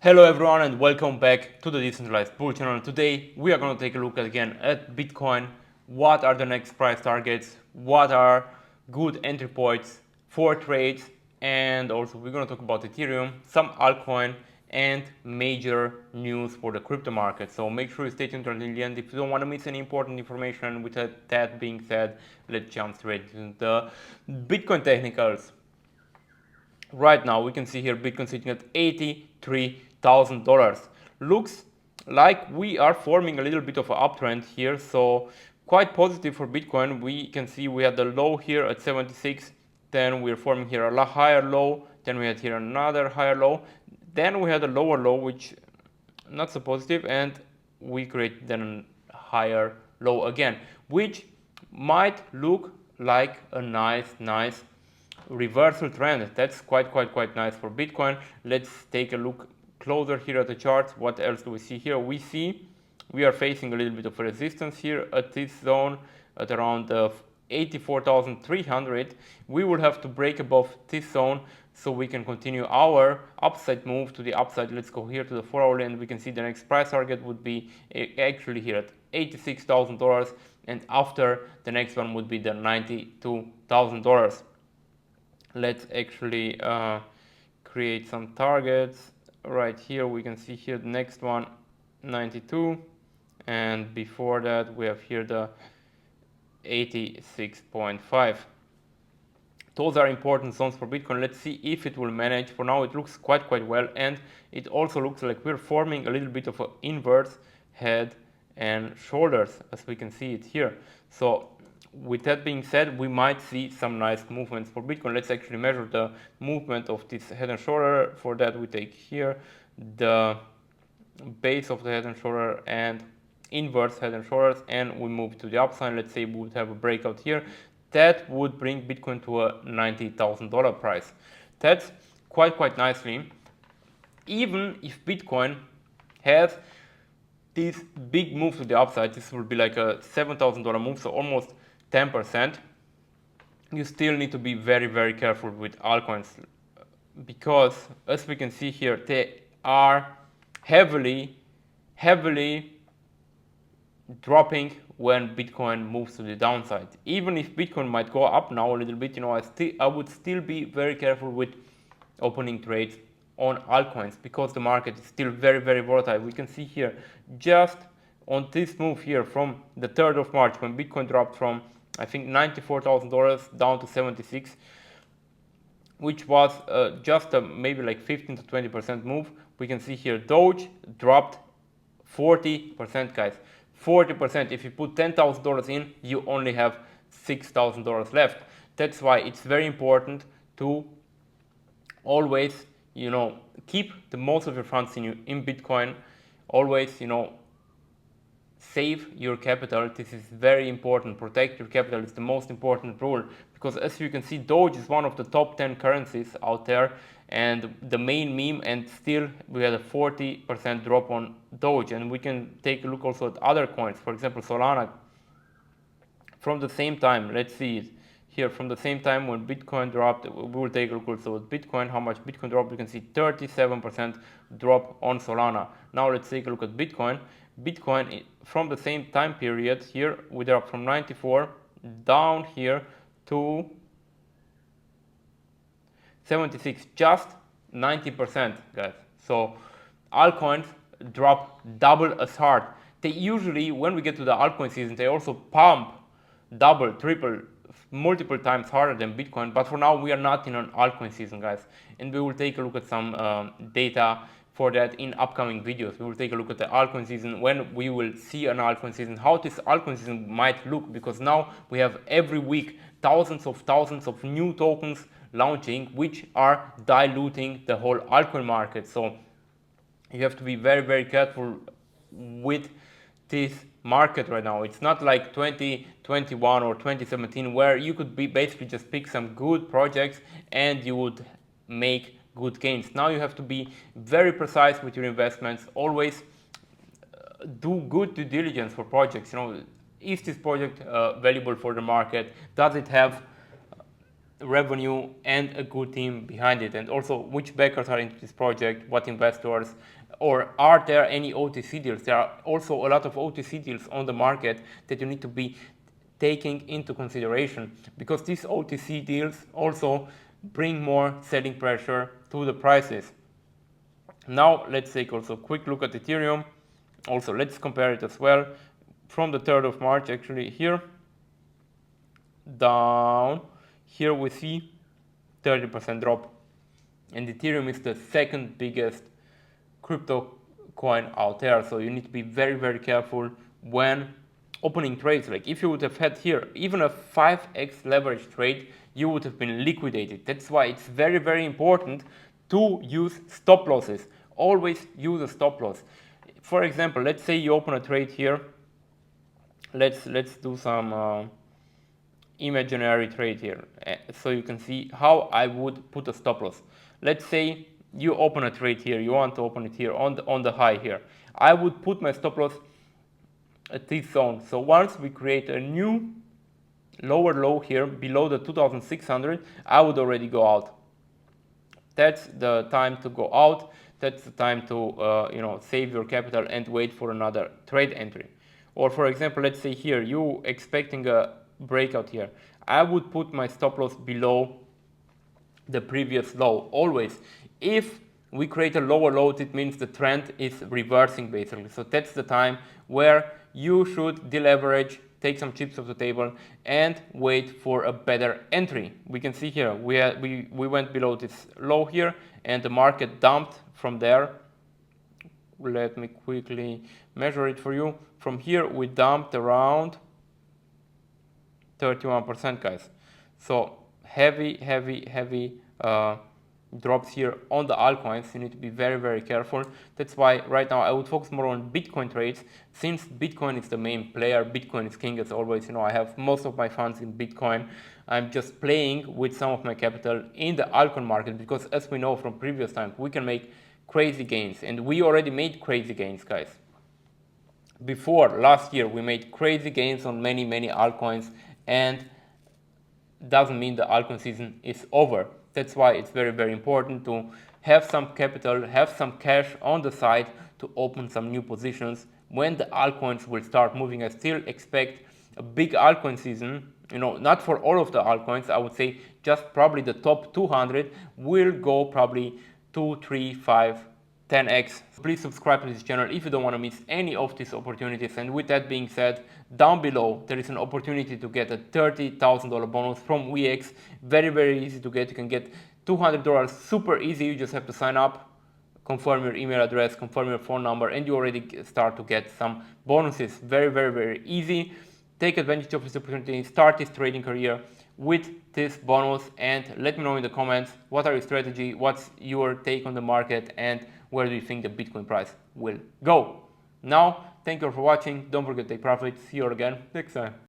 Hello everyone and welcome back to the Decentralized Bull channel. Today we are going to take a look again at Bitcoin. What are the next price targets? What are good entry points for trades? And also we're going to talk about Ethereum, some altcoin and major news for the crypto market. So make sure you stay tuned until the end if you don't want to miss any important information. With that being said, let's jump straight into the Bitcoin technicals. Right now we can see here Bitcoin sitting at $83,000. Looks like we are forming a little bit of an uptrend here, so quite positive for Bitcoin. We can see we had the low here at 76, then we're forming here a higher low, then we had here another higher low, then we had a lower low, which not so positive, and we create then a higher low again, which might look like a nice reversal trend. That's quite nice for Bitcoin. Let's take a look closer here at the charts. What else do we see here? We see we are facing a little bit of resistance here at this zone at around 84,300. We will have to break above this zone so we can continue our upside move to the upside. Let's go here to the 4-hourly and we can see the next price target would be actually here at $86,000, and after the next one would be the $92,000. Let's actually create some targets. Right here we can see here the next one 92, and before that we have here the 86.5. Those are important zones for Bitcoin. Let's see if it will manage. For now it looks quite well, and it also looks like we're forming a little bit of an inverse head and shoulders, as we can see it here. So with that being said, we might see some nice movements for Bitcoin. Let's actually measure the movement of this head and shoulder. For that we take here the base of the head and shoulder and inverse head and shoulders, and we move to the upside. Let's say we would have a breakout here. That would bring Bitcoin to a $90,000 price. That's quite nicely. Even if Bitcoin has this big move to the upside, this will be like a $7,000 move, so almost 10%. You still need to be very careful with altcoins, because as we can see here, they are heavily dropping when Bitcoin moves to the downside. Even if Bitcoin might go up now a little bit, I would still be very careful with opening trades on altcoins, because the market is still very volatile. We can see here just on this move here from the 3rd of March, when Bitcoin dropped from I think $94,000 down to 76, which was just a maybe like 15 to 20% move. We can see here Doge dropped 40%, guys. 40%. If you put $10,000 in, you only have $6,000 left. That's why it's very important to always, keep the most of your funds in Bitcoin. Always, save your capital. This is very important. Protect your capital is the most important rule, because as you can see, Doge is one of the top 10 currencies out there and the main meme, and still we had a 40% drop on Doge. And we can take a look also at other coins, for example Solana. From the same time, let's see it here, from the same time when Bitcoin dropped, we will take a look also at Bitcoin, how much Bitcoin dropped. You can see 37% drop on Solana. Now let's take a look at Bitcoin. Bitcoin from the same time period here, we dropped from 94 down here to 76, just 90%, guys. So altcoins drop double as hard. They usually, when we get to the altcoin season, they also pump double, triple, multiple times harder than Bitcoin. But for now we are not in an altcoin season, guys, and we will take a look at some data for that in upcoming videos. We will take a look at the altcoin season, when we will see an altcoin season, how this altcoin season might look, because now we have every week thousands of new tokens launching, which are diluting the whole altcoin market. So you have to be very careful with this market right now. It's not like 2021 or 2017, where you could basically just pick some good projects and you would make good gains. Now you have to be very precise with your investments. Always do good due diligence for projects. Is this project valuable for the market? Does it have revenue and a good team behind it, and also which backers are into this project, what investors, or are there any OTC deals. There are also a lot of OTC deals on the market that you need to be taking into consideration, because these OTC deals also bring more selling pressure to the prices. Now let's take also a quick look at Ethereum. Also let's compare it as well from the 3rd of March. Actually here down, here we see 30% drop, and Ethereum is the second biggest crypto coin out there. So you need to be very careful when opening trades. Like if you would have had here even a 5x leverage trade, you would have been liquidated. That's why it's very important to use stop losses. Always use a stop loss. For example, let's say you open a trade here. Let's do some imaginary trade here, so you can see how I would put a stop loss. Let's say you open a trade here, you want to open it here on the high here. I would put my stop loss at this zone. So once we create a new lower low here below the 2600, I would already go out. That's the time to go out. That's the time to save your capital and wait for another trade entry. Or for example, let's say here you expecting a breakout here. I would put my stop loss below the previous low. Always, if we create a lower low, it means the trend is reversing basically. So that's the time where you should deleverage, take some chips off the table, and wait for a better entry. We can see here we went below this low here, and the market dumped from there. Let me quickly measure it for you. From here we dumped around 31%, guys. So heavy drops here on the altcoins. You need to be very careful. That's why right now I would focus more on Bitcoin trades, since Bitcoin is the main player. Bitcoin is king as always. I have most of my funds in Bitcoin. I'm just playing with some of my capital in the altcoin market, because as we know from previous times, we can make crazy gains, and we already made crazy gains, guys. Before last year we made crazy gains on many altcoins, and doesn't mean the altcoin season is over. That's why it's very important to have some capital, have some cash on the side to open some new positions when the altcoins will start moving. I still expect a big altcoin season, not for all of the altcoins. I would say just probably the top 200 will go probably 2, 3, 5, 10x. Please subscribe to this channel if you don't want to miss any of these opportunities. And with that being said, down below there is an opportunity to get a $30,000 bonus from VX. Very easy to get. You can get $200 super easy. You just have to sign up, confirm your email address, confirm your phone number, and you already start to get some bonuses. Very easy. Take advantage of this opportunity, start this trading career with this bonus, and let me know in the comments what are your strategy, what's your take on the market, and where do you think the Bitcoin price will go. Now, thank you for watching. Don't forget to take profit. See you again next time.